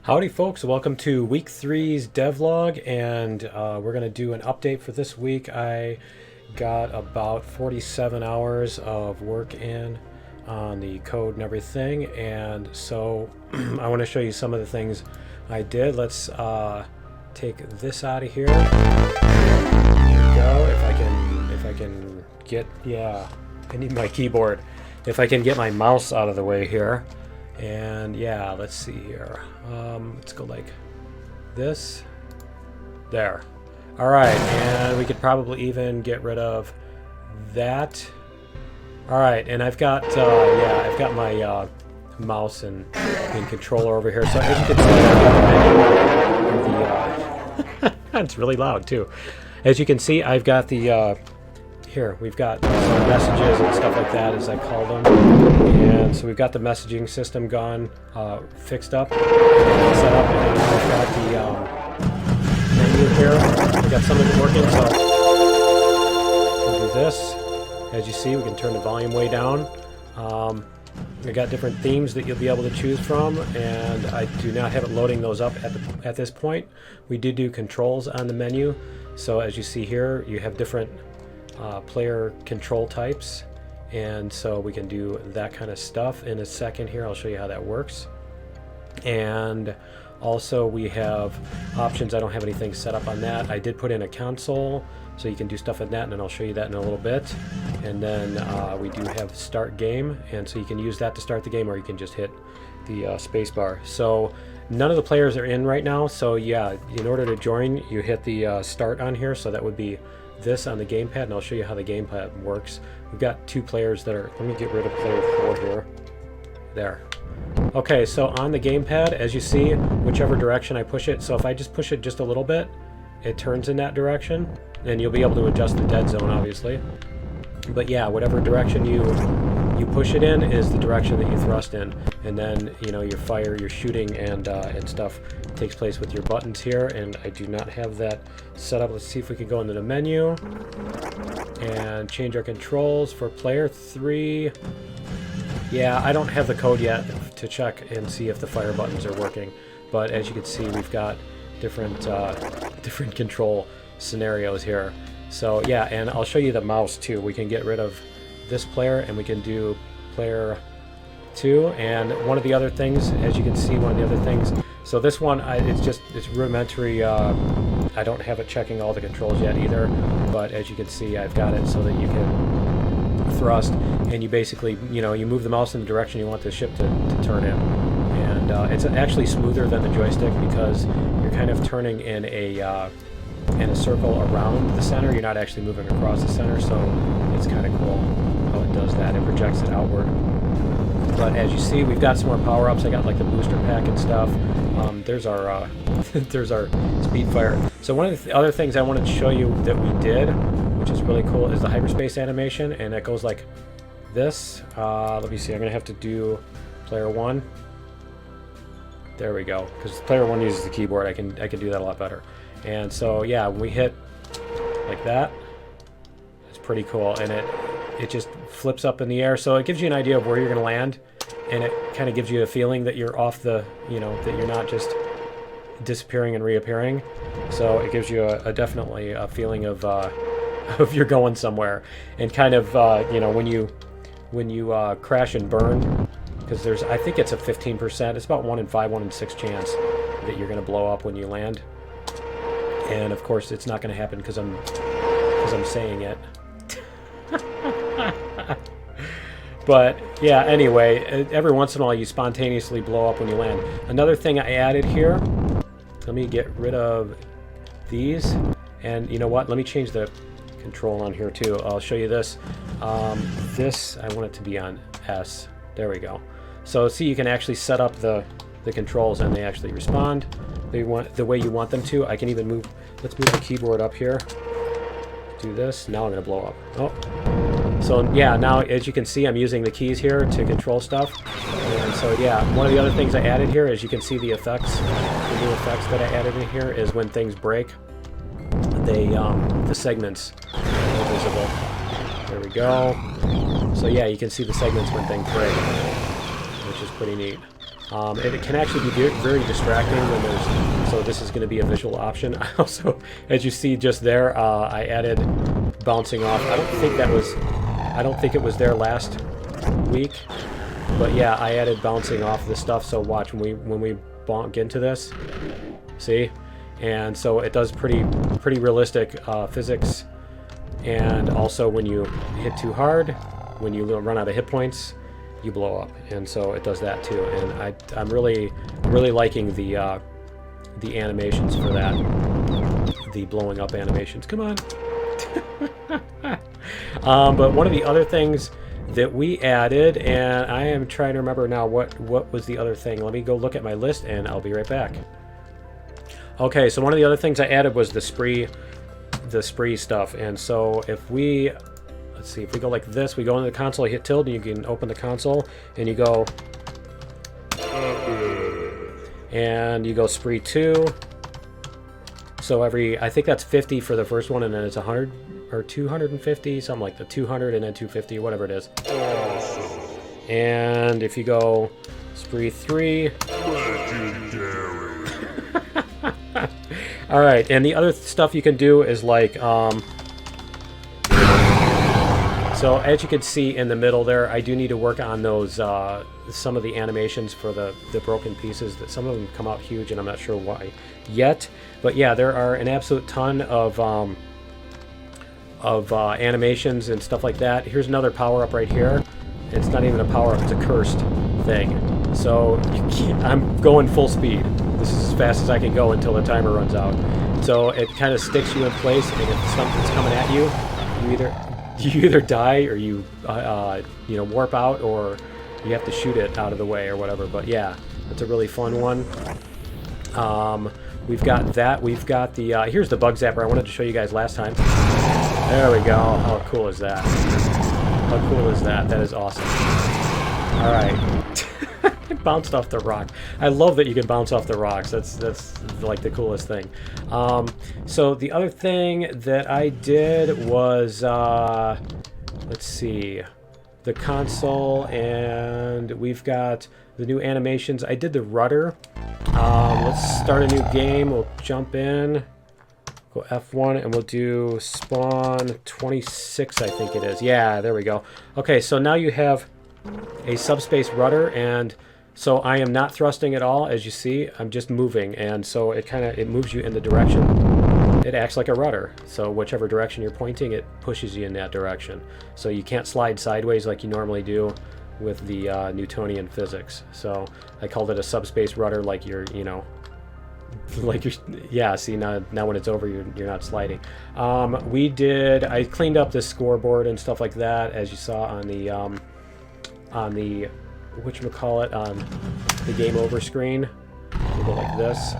Howdy folks, welcome to week 3's devlog, and we're going to do an update for this week. I got about 47 hours of work in on the code and everything, and so I want to show you some of the things I did. Let's take this out of here. There we go. If I can get, yeah, I need my keyboard. If I can get my mouse out of the way here. And yeah, let's see here. Let's go like this. There. All right, and we could probably even get rid of that. All right, and I've got I've got my mouse and controller over here. So as you can see, it's really loud too. As you can see, I've got the here we've got some messages and stuff like that, as I call them, and so we've got the messaging system gone, fixed up, set up, and we've got the menu here. We've got some of it working, so we'll do this. As you see, we can turn the volume way down. We've got different themes that you'll be able to choose from, and I do not have it loading those up at this point. We did do controls on the menu, so as you see here, you have different player control types, and so we can do that kind of stuff. In a second here I'll show you how that works. And also we have options. I don't have anything set up on that. I did put in a console, so you can do stuff in that, and then I'll show you that in a little bit. And then we do have start game, and so you can use that to start the game, or you can just hit the space bar. So none of the players are in right now, so yeah, in order to join you hit the start on here, so that would be this on the gamepad, and I'll show you how the gamepad works. We've got 2 players that are, let me get rid of player 4 here. There. Okay, so on the gamepad, as you see, whichever direction I push it, so if I just push it just a little bit, it turns in that direction, and you'll be able to adjust the dead zone, obviously. But yeah, whatever direction you push it in is the direction that you thrust in, and then your fire, your shooting, and stuff takes place with your buttons here. And I do not have that set up. Let's see if we can go into the menu and change our controls for player 3. Yeah, I don't have the code yet to check and see if the fire buttons are working, but as you can see, we've got different different control scenarios here. So yeah, and I'll show you the mouse too. We can get rid of this player and we can do player 2. And one of the other things, as you can see, so this one, it's rudimentary. I don't have it checking all the controls yet either, but as you can see, I've got it so that you can thrust, and you basically, you move the mouse in the direction you want the ship to turn in. And it's actually smoother than the joystick because you're kind of turning in a circle around the center. You're not actually moving across the center, so it's kind of cool how it does that. It projects it outward. But as you see, we've got some more power-ups. I got like the booster pack and stuff. There's our there's our speed fire. So one of the other things I wanted to show you that we did, which is really cool, is the hyperspace animation, and it goes like this. Let me see. I'm gonna have to do player 1. There we go. Because player 1 uses the keyboard. I can do that a lot better. And so yeah, when we hit like that, it's pretty cool, and it just flips up in the air, so it gives you an idea of where you're going to land, and it kind of gives you a feeling that you're off the, that you're not just disappearing and reappearing. So it gives you definitely a feeling of you're going somewhere, and kind of when you crash and burn, because I think it's a 15%. It's about 1 in 5, 1 in 6 chance that you're going to blow up when you land. And of course, it's not going to happen because I'm saying it. But yeah, anyway, every once in a while you spontaneously blow up when you land. Another thing I added here, let me get rid of these, and you know what? Let me change the control on here too. I'll show you this. This, I want it to be on S. There we go. So see, you can actually set up the controls, and they actually respond the way you want them to. I can even move. Let's move the keyboard up here. Do this. Now I'm going to blow up. Oh. So yeah, now as you can see, I'm using the keys here to control stuff. And so yeah, one of the other things I added here, as you can see, the effects, the new effects that I added in here is when things break, the segments are visible. There we go. So yeah, you can see the segments when things break, which is pretty neat. It can actually be very distracting when there's, so this is going to be a visual option. I also, as you see just there, I added bouncing off. I don't think it was there last week, but yeah, I added bouncing off the stuff. So watch when we bonk into this, see, and so it does pretty realistic physics. And also when you hit too hard, when you run out of hit points, you blow up, and so it does that too. And I'm really liking the animations for that, the blowing up animations. Come on. But one of the other things that we added, and I am trying to remember now what was the other thing. Let me go look at my list, and I'll be right back. Okay, so one of the other things I added was the spree stuff. And so if we, let's see, if we go like this, we go into the console, hit tilde, and you can open the console, and you go, and you go spree 2. So I think that's 50 for the first one, and then it's 100 or 250, something like the 200 and then 250, whatever it is. And if you go spree 3, all right, and the other stuff you can do is like, so as you can see in the middle there, I do need to work on those, some of the animations for the broken pieces. That some of them come out huge, and I'm not sure why yet. But yeah, there are an absolute ton of animations and stuff like that. Here's another power-up right here. It's not even a power-up, it's a cursed thing. So I'm going full speed. This is as fast as I can go until the timer runs out. So it kind of sticks you in place, and if something's coming at you, you either die or you warp out, or you have to shoot it out of the way or whatever. But yeah, that's a really fun one. We've got that. We've got the here's the bug zapper I wanted to show you guys last time. There we go. How cool is that? How cool is that? That is awesome. All right. It bounced off the rock. I love that you can bounce off the rocks. That's like the coolest thing. So the other thing that I did was, let's see, the console, and we've got the new animations. I did the rudder. Let's start a new game. We'll jump in. Go F1, and we'll do spawn 26, I think it is. Yeah, there we go. Okay, so now you have a subspace rudder, and so I am not thrusting at all, as you see. I'm just moving, and so it moves you in the direction. It acts like a rudder, so whichever direction you're pointing, it pushes you in that direction. So you can't slide sideways like you normally do with the Newtonian physics. So I called it a subspace rudder, like yeah, see, now when it's over, you're not sliding. I cleaned up the scoreboard and stuff like that, as you saw on the whatchamacallit, on the game over screen. We'll go like this.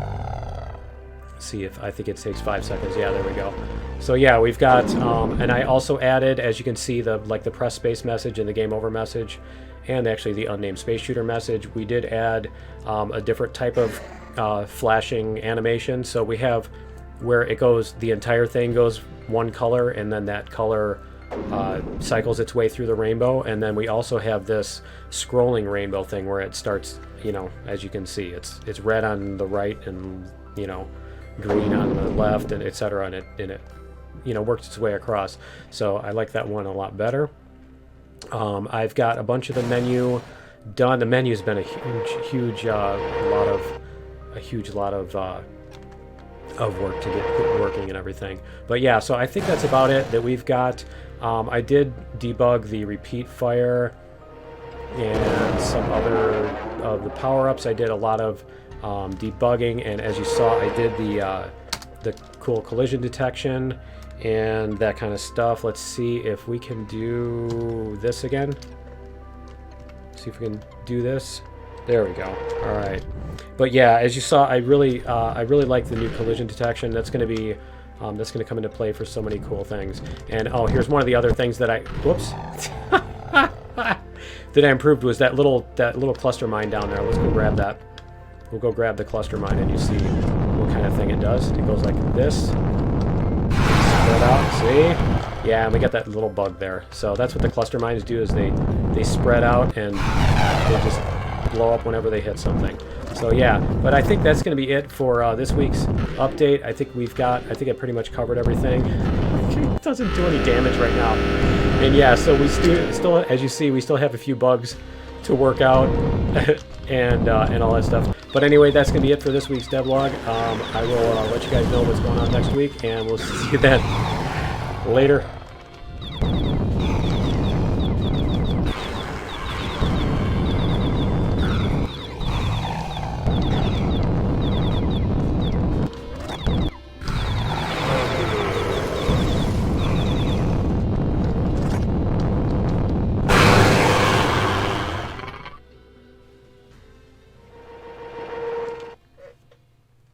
See if, I think it takes 5 seconds. Yeah, there we go. So yeah, we've got, and I also added, as you can see, the press space message and the game over message, and actually the unnamed space shooter message. We did add a different type of flashing animation. So we have where it goes, the entire thing goes one color, and then that color cycles its way through the rainbow. And then we also have this scrolling rainbow thing where it starts, as you can see, it's red on the right and green on the left, and etc. And it works its way across. So I like that one a lot better. I've got a bunch of the menu done. The menu's been a huge lot of work to get working and everything. But yeah, so I think that's about it that we've got. I did debug the repeat fire and some other of the power-ups. I did a lot of debugging, and as you saw, I did the cool collision detection and that kind of stuff. Let's see if we can do this again. See if we can do this. There we go. All right. But yeah, as you saw, I really like the new collision detection. That's going to be that's going to come into play for so many cool things. And oh, here's one of the other things that whoops, that I improved was that little cluster mine down there. Let's go grab that. We'll go grab the cluster mine, and you see what kind of thing it does. It goes like this. Spread out. See? Yeah, and we got that little bug there. So that's what the cluster mines do, is they spread out, and they just blow up whenever they hit something. So yeah, but I think that's going to be it for this week's update. I think I pretty much covered everything. It doesn't do any damage right now. And yeah, so we still, as you see, we still have a few bugs to work out and all that stuff. But anyway, that's going to be it for this week's devlog. I will let you guys know what's going on next week, and we'll see you then. Later.